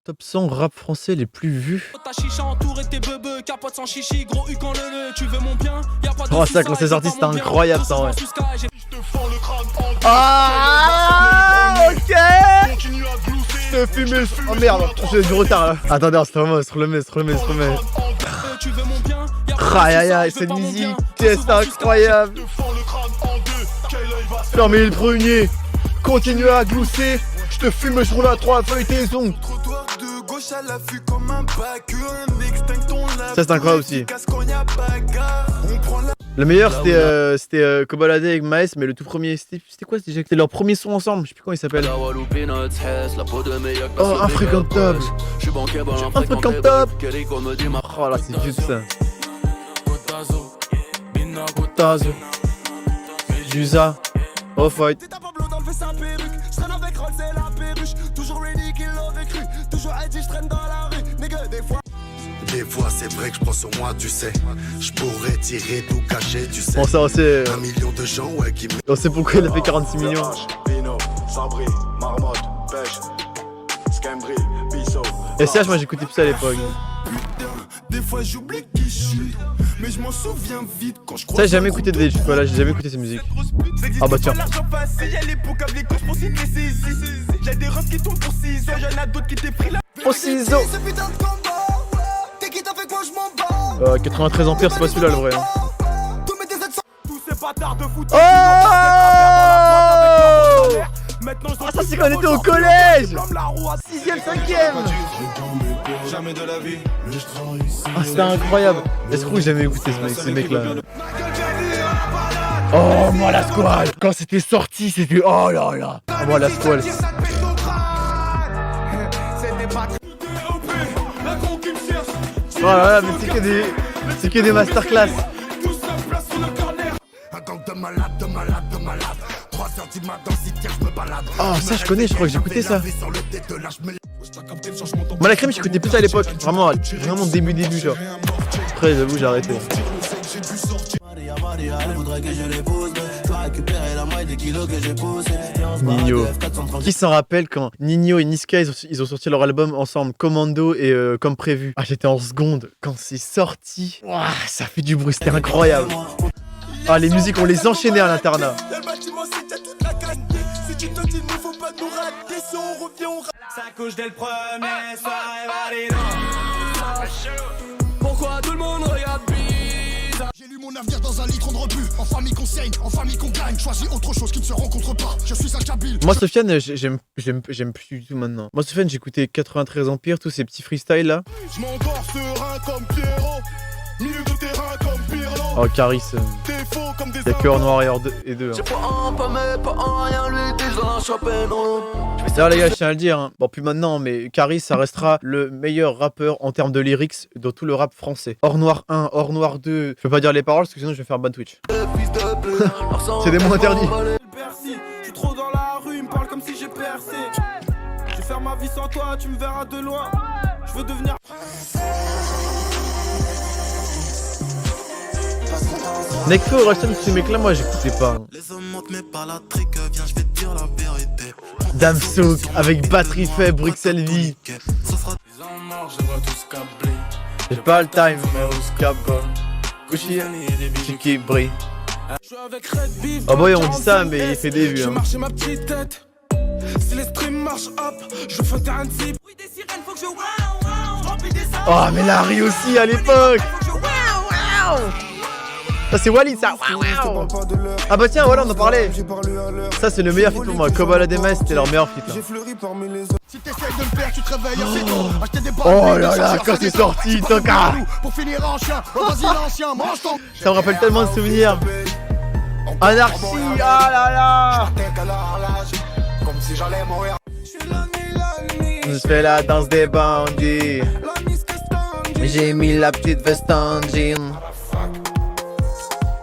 Top 100 rap français les plus vus. Oh ça quand c'est sorti c'était incroyable ça ouais. Ah ok. Je te fume. Oh merde, j'ai du retard là. Attendez, on se remet. Aïe aïe aïe, cette musique, c'est incroyable. Fermez le premier. Continue à glousser. Je te fume, je roule à 3 feuilletaisons. Ça c'est incroyable aussi. Le meilleur c'était Kobalade avec Maes, mais le tout premier c'était quoi déjà? C'était leur premier son ensemble, je sais plus comment il s'appelle. Oh infréquentable. Infréquentable. Oh là c'est vieux ça. Jusa. Off-White. Des fois c'est vrai que je pense sur moi, tu sais. Je pourrais tirer tout cacher, tu sais. Bon ça on sait. 1 million de gens ouais qui on sait pourquoi il a fait 46 millions. Et CH moi j'écoutais plus ça à l'époque. Des fois j'oublie qui je suis, mais je m'en souviens vite quand je crois. Ça j'ai jamais écouté de voilà, j'ai jamais écouté ces musiques. Ah bah tiens. Oh ciseaux. 93 Empire c'est pas celui-là le vrai. Hein. Oh ah ça c'est quand on était au collège. 6ème, 5ème. Ah c'était incroyable. Est-ce que j'ai jamais écouté ces mecs là? Oh moi la squale. Quand c'était sorti c'était oh là là. Oh moi la squale. Oh là là mais c'est que des masterclass. Oh ça je connais, je crois que j'écoutais ça. Moi la crème j'écoutais plus ça à l'époque. Vraiment début genre. Après j'avoue j'ai arrêté. Nino. Qui s'en rappelle quand Nino et Niska ils ont sorti leur album ensemble, Commando et Comme Prévu. Ah j'étais en seconde quand c'est sorti. Ouah, ça fait du bruit, c'était incroyable. Ah les musiques on les enchaînait à l'internat. Pourquoi tout le monde regarde bizarre? J'ai lu mon avenir dans un litre de rebut. En famille qu'on saigne, en famille qu'on gagne. Choisis autre chose qui ne se rencontre pas. Je suis un Kabyle. Moi Sofiane j'aime plus du tout maintenant. Moi Sofiane j'écoutais 93 Empire, tous ces petits freestyles là. Je m'endors serein comme Pierrot. Milieu de terrain comme Pirlo. Oh Caris. Y'a que Noir et 2. D'ailleurs les gars je tiens à le dire, hein. Bon plus maintenant mais Caris ça restera le meilleur rappeur en termes de lyrics dans tout le rap français. Hors Noir 1, Hors Noir 2, je peux pas dire les paroles parce que sinon je vais faire ban Twitch. C'est des mots interdits. Je suis trop dans la rue, il me parle comme si j'ai percé. Je vais faire ma vie sans toi, tu me verras de loin. Je veux devenir... Nekfeu ou Rushton, ces mecs là moi j'écoutais pas. Damsouk avec batterie faible, Bruxelles vie. J'ai pas le time mais au scabon. Gucci, Chiki, Brie. Oh boy on dit ça mais il fait des vues hein. Oh mais Larry aussi à l'époque. Ça c'est Walid ça. Wow. Ah bah tiens voilà on en parlait. Ça c'est le meilleur feat pour moi. Kobalade et Maes c'était leur meilleur feat oh là là quand c'est sorti Toka. Ça me rappelle tellement de souvenirs. Anarchie ah là là. Je fais la danse des bandits. J'ai mis la petite veste en jean.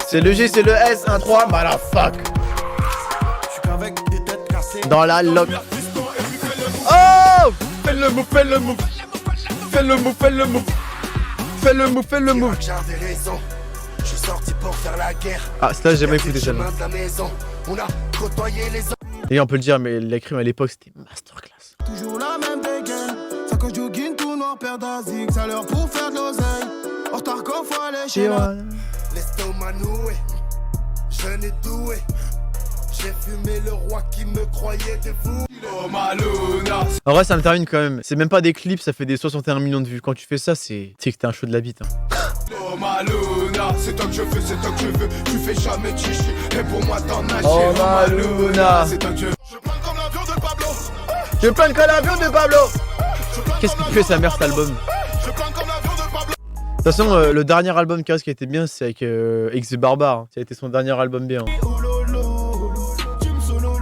C'est le G, c'est le S, 1-3, motherfuck. Dans la lock. Oh! Fais le move, fais le move. Fais le move, fais le move. Fais le move, fais le move. Ah, ça j'ai jamais écouté celle-là. Et on peut le dire, mais l'écrime à l'époque c'était masterclass. Toujours la même dégaine, encore perdre d'Azik, ça leur pour faire de l'oseille. En retard qu'au faut aller chez la... L'estomac noué, jeune et doué. J'ai fumé le roi qui me croyait des fous. Oh Maluna. En vrai, ça me termine quand même. C'est même pas des clips, ça fait des 61 millions de vues. Quand tu fais ça, c'est que t'es un show de la bite. Hein. Oh Maluna, c'est toi que je veux, c'est toi que je veux. Tu fais jamais chichi, et pour moi t'en as Oh chier. Maluna. C'est toi que je veux. Je plane comme l'avion de Pablo. Je plane comme l'avion de Pablo. Qu'est-ce qu'il fait sa mère cet album? Je plane comme l'avion de Pablo. De toute façon, le dernier album Karis qui a été bien, c'est avec X the Barbare. Hein. Ça a été son dernier album bien. Hein. Oh lolo, tu me solo.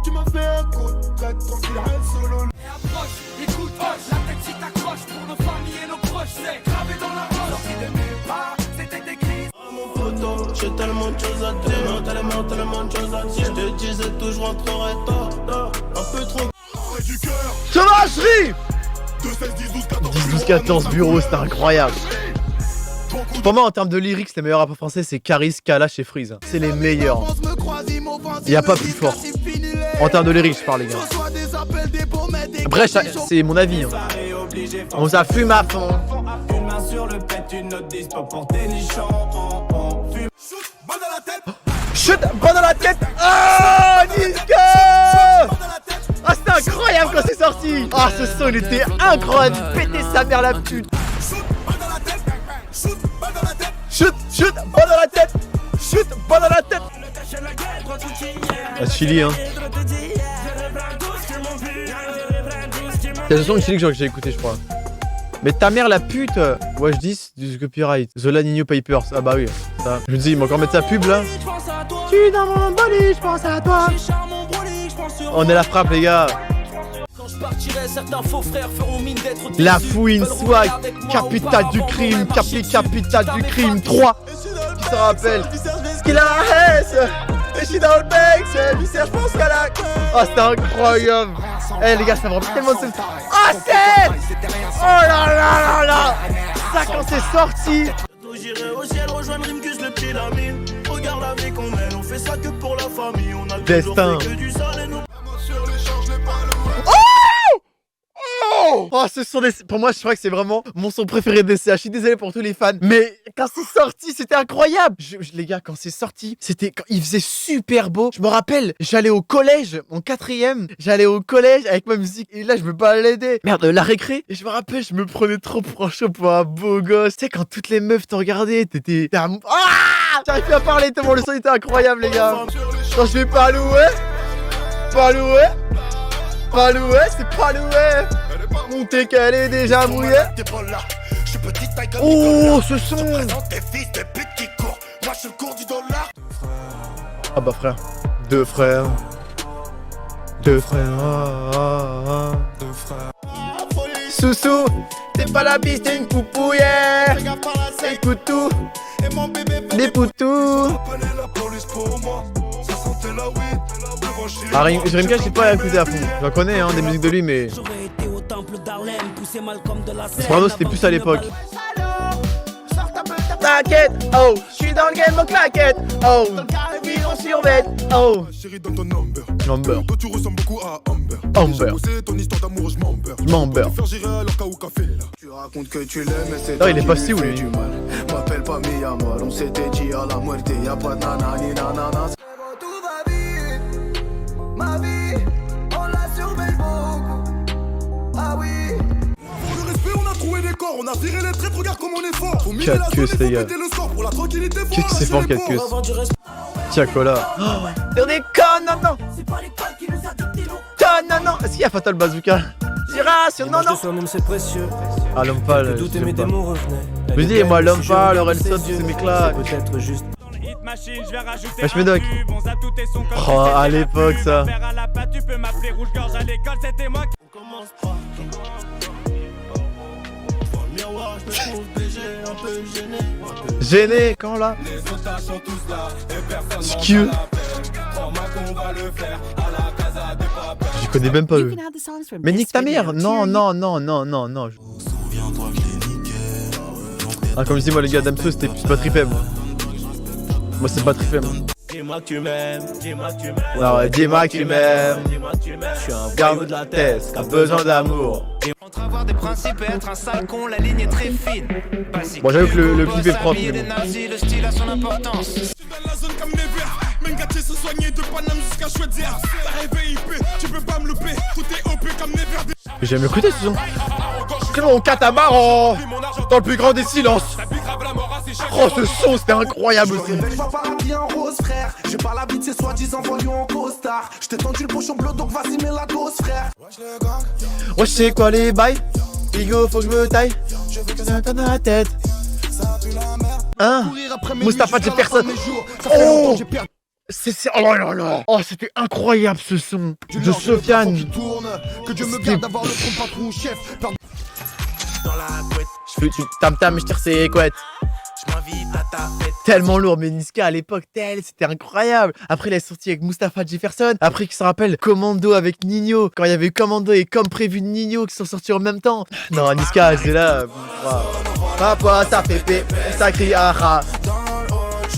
Tu m'as fait un coup de traite tranquille, reste solo. Et approche, écoute, hoche, la tête si t'accroches pour nos familles et nos proches, c'est gravé dans la roche. Sorti de mes pas, c'était écrit. Mon poteau, j'ai tellement de choses à dire, tellement de choses à dire. Je te disais tout, je rentrerai tard, un peu trop. Et du cœur, Sauvagerie 2, 16, 10, 12, 14. 10, 12, 14 bureaux, c'était incroyable. Pour moi, en termes de lyrics, les meilleurs rappeurs français, c'est Karis, Kalash et Freeze. C'est les meilleurs. Y a pas plus fort. En termes de lyrics, je parle, les gars. Après, c'est mon avis. Hein. On ça fume à fond. Une main sur le pet, une autre dispo pour tes nichons. Fume. Balle dans la tête. Chut, pas dans la tête. Ah, Niska. Ah, c'était incroyable quand c'est sorti. Ah, ce son, il était incroyable. Péter sa mère la pute. Shoot, balle dans la tête. Shoot, balle dans la tête. Chut, pas dans la tête. Chut, pas dans la tête. Ah, Chili, hein. C'est le son de Chili que j'ai écouté, je crois. Mais ta mère la pute. Ouais, je dis du copyright. The La Nino Papers. Ah bah oui. Ça. Je me dis, il va encore mettre sa pub là. Tu es dans mon bolide, je pense à toi. On est la frappe, les gars. Quand je partirai, certains faux frères feront mine d'être La fouine swag, capitale du crime, capitale du crime 3. Qui se rappelle? Ce qu'il a la S. Et je suis dans le bec, c'est viscère, je pense qu'à la... Oh, c'était incroyable. Eh les gars, ça me rappelle tellement de ce... Ah, c'est... Oh là là là là. Ça, quand c'est sorti... J'irai au ciel rejoindre Rimkus, le pied la mine. Regarde la vie qu'on mène, on fait ça que pour la famille. On a toujours Destin. fait que du sale et nous. Sur les charges, les balles. Oh, ce son des... Pour moi, je crois que c'est vraiment mon son préféré des CH. Je suis désolé pour tous les fans. Mais quand c'est sorti, c'était incroyable. Les gars, quand c'est sorti, c'était... Il faisait super beau. Je me rappelle, j'allais au collège, en 4ème. J'allais au collège avec ma musique. Et là, je me baladais. Merde, la récré. Et je me rappelle, je me prenais trop pour un beau gosse. Tu sais, quand toutes les meufs te regardaient, t'étais... Ah, j'arrive plus à parler tellement le son était incroyable, les gars. Quand je vais pas louer. C'est pas loué. Montez qu'elle est déjà mouillée. Oh, ce son. Ah bah frère. Deux frères. Soussou, t'es pas la bise, t'es une poupouillère. Écoute tout. Des poutous. Rimka, je sais pas écouter à fond. Je la connais, hein, des musiques de lui, mais. Soprano, c'était plus à l'époque. T'inquiète, oh, je suis dans le game en claquette, oh, on survêt, oh. Chérie, donne ton number. Number. Toi, tu ressembles beaucoup à Amber. Amber. C'est ton histoire d'amour, je m'ember. Je m'ember. Faire gérer alors qu'à au café là. Tu racontes que tu l'aimes, mais c'est. Oh, il est passé où lui? M'appelle pas Miyamar, on s'était dit à la muerte, y'a pas de nanani nanana. Tout va vite, ma vie, on la surveille beaucoup. Ah oui. Pour le respect, on a trouvé des corps, on a viré les traits, regarde comme on est fort. Faut miser la zone, faut péter le score pour la tranquillité. Qu'est-ce que c'est fort, 4 queues? Tiens, Cola. On est con, non. Non. Est-ce qu'il y a Fatal Bazooka? Tiration, non. C'est précieux. Ah, l'homme pâle. D'où mes démons revenaient. Je me dis, moi, l'homme pâle, le Relson, tous ces mecs-là. Peut-être juste. Wesh Médoc. Oh, à l'époque, ça. Gêné, quand là? Skew. Je connais même pas eux. Mais nique ta mère. Non. Ah, comme je dis, moi, les gars d'Amso, c'était plus Battery Femme. Moi, c'est Battery Femme. Dis-moi que tu m'aimes, Alors, dis-moi que tu m'aimes. Je suis un Garde de la tête, t'as besoin d'amour. Entre avoir des principes et être un sale con, la ligne est très fine. Basique. Bon, j'avoue que le clip est propre. Habillé Mais des bon. nazis, le style a son importance. Je suis dans la zone comme Never. Mengati se soigner de Paname jusqu'à Chouette-Dière. T'arrives IP, tu peux pas me louper. Tout est OP comme Never. J'aime écouter ce son. Clément catamaran dans le plus grand des silences. Oh, ce son, c'était incroyable aussi. Je vois pas habillé en rose, frère. J'ai pas l'habit de ces soi-disant voyons en costard. J't'ai tendu le pochon bleu, donc vas-y, mets la dose, frère. Ouais, je sais quoi les bails. Bigo, faut que je me taille. Je veux que ça dans la tête. Hein? Mustapha, j'ai personne. Oh! Oh là là. Oh, c'était incroyable ce son de Sofiane. Que Dieu me C'était- garde d'avoir le trompe patron chef. Dans la couette, Je fais du tam-tam, je tire ses couettes. je m'invite à ta fête. Tellement lourd, mais Niska à l'époque, c'était incroyable. Après, il est sorti avec Mustapha Jefferson. Après, qui se rappelle Commando avec Nino. Quand il y avait eu Commando et Comme Prévu de Nino qui sont sortis en même temps. Non, Niska, c'est là. Papa, ça fait pé, ça crie aha.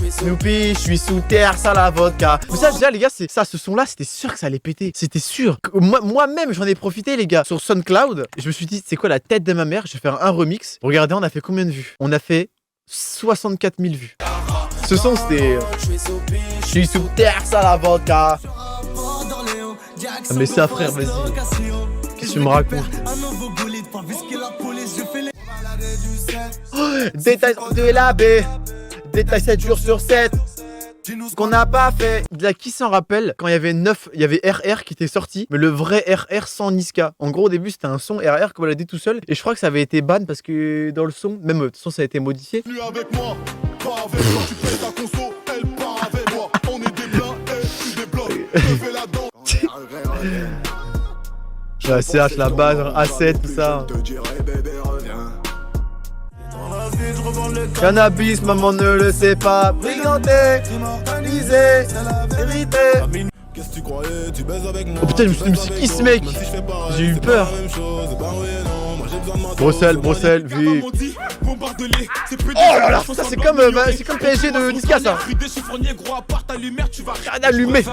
Snoopy, je suis sous terre, ça la vodka. Mais ça, déjà, les gars, c'est ça, ce son-là, c'était sûr que ça allait péter. C'était sûr. Moi-même, j'en ai profité, les gars. Sur SoundCloud, je me suis dit, c'est quoi la tête de ma mère? Je vais faire un remix. Regardez, on a fait combien de vues? On a fait 64 000 vues. Ce son, c'était. Je suis sous terre, ça la vodka. Ah, mais ça, frère, vas-y. Qu'est-ce que tu me racontes? Détail de la baie. Détail 7 jours sur 7. Ce qu'on n'a pas fait. De là, qui s'en rappelle quand il y avait RR qui était sorti, mais le vrai RR sans Niska. En gros, au début, c'était un son RR qu'on l'a dit tout seul. Et je crois que ça avait été ban parce que dans le son, même de toute façon, ça a été modifié. Plus avec moi, pas avec moi. Tu pètes ta conso, elle part avec moi. On est des blancs et tu débloques. Je fais la danse. La CH, la base, A7, tout ça. Je te dirai, bébé, reviens. Dans la vie, je revends le Cannabis, maman ne le sait pas. Briganté, immortalisé, hérité. Qu'est-ce que tu croyais? Tu baises avec moi. Oh putain, je me suis dit, mais c'est qui ce mec? J'ai eu peur. Bruxelles, vie. Oh là là, ça c'est comme PSG de Niska, ça. Rien allumé. Oh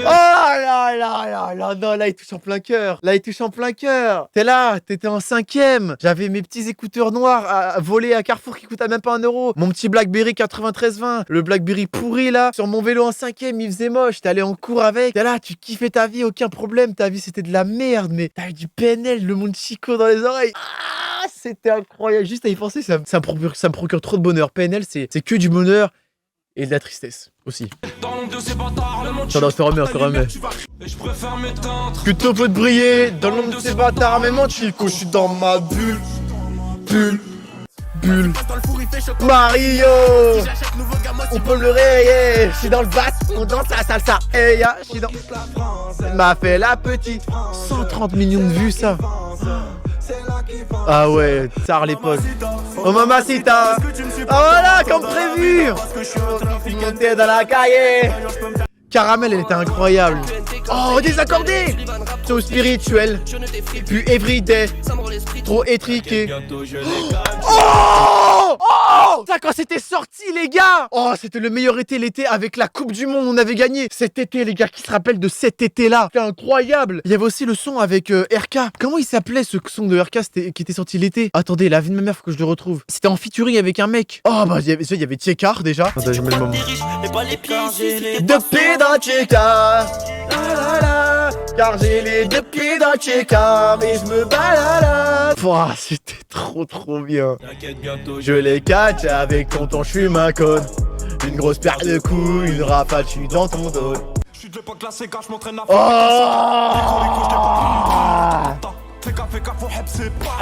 là là là là, non, là il touche en plein cœur. Là il touche en plein cœur. T'es là, t'étais en 5ème. J'avais mes petits écouteurs noirs à voler à Carrefour qui coûtaient même pas 1 euro. Mon petit Blackberry 9320, le Blackberry pourri là, sur mon vélo en 5ème, il faisait moche. T'es allé en cours avec. T'es là, tu kiffais ta vie, aucun problème. Ta vie c'était de la merde, mais t'avais du PNL, le monde Chico dans les oreilles. Ah, c'était incroyable. Juste à y penser, ça me procure trop de bonheur. PNL, c'est que du bonheur et de la tristesse aussi. Ça se remet. Que ton peut te briller dans l'ombre de ces bâtards. Mais mon chico, je suis dans ma bulle. Bulle. Mario, on peut le rayer. Je suis dans le bat, on danse la salsa. Hey, ya, je suis dans. M'a fait la petite. 130 millions de vues, ça. Ah ouais, tard l'époque. Oh mamacita. Ah voilà, comme prévu. Monter dans la cahier. Caramel, elle était incroyable. Oh, désaccordé. So spirituel. Puis everyday. Trop étriqué. Oh! Oh! Ça, quand c'était sorti, les gars! Oh, c'était le meilleur été, l'été avec la Coupe du Monde, on avait gagné. Cet été, les gars, qui se rappellent de cet été-là? C'était incroyable. Il y avait aussi le son avec RK. Comment il s'appelait ce son de RK qui était sorti l'été? Attendez, la vie de ma mère, faut que je le retrouve. C'était en featuring avec un mec. Oh, bah, il y avait Tchekar déjà. Attends, je mets le moment. Deux pieds dans Tchekar. Car j'ai les deux pieds dans Tchekar. Et je me balade. Pouah, c'était trop bien. Je les catch avec tonton, je suis ma conne. Une grosse paire de coups, une rafale, je suis dans ton dos. Je suis de l'époque classée car je m'entraîne à Oh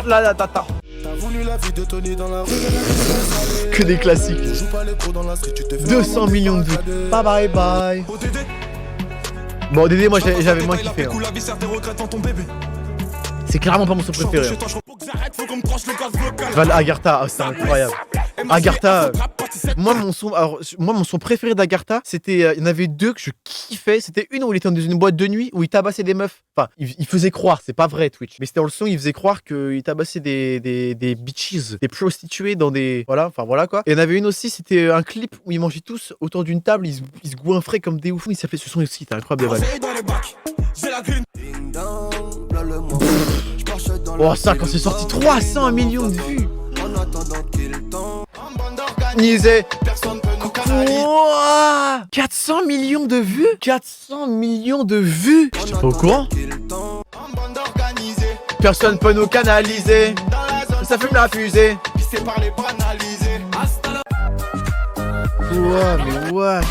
là, T'as voulu la vie de Tony dans la rue. que des classiques. Joue pas les pros dans la street, tu te fais 200 millions de vues. Bye bye. Bon, Dédé, moi j'avais moins kiffé. Hein. C'est clairement pas mon son préféré. Hein. Val Agartha, oh, c'est incroyable. Agartha. Moi mon son préféré d'Agartha, c'était il y en avait deux que je kiffais. C'était une où il était dans une boîte de nuit où il tabassait des meufs. Enfin, il faisait croire, c'est pas vrai Twitch. Mais c'était dans le son, il faisait croire qu'il tabassait des bitches, des prostituées dans des voilà quoi. Et il y en avait une aussi, c'était un clip où ils mangeaient tous autour d'une table, ils se goinfraient comme des oufs. Il s'appelait ce son aussi, c'était incroyable. Oh ça quand c'est sorti 300 millions de vues. Organisé. Wow, 400 millions de vues. 400 millions de vues. J'étais pas au courant. Personne peut nous canaliser. Ça fume la fusée. Wow, mais what?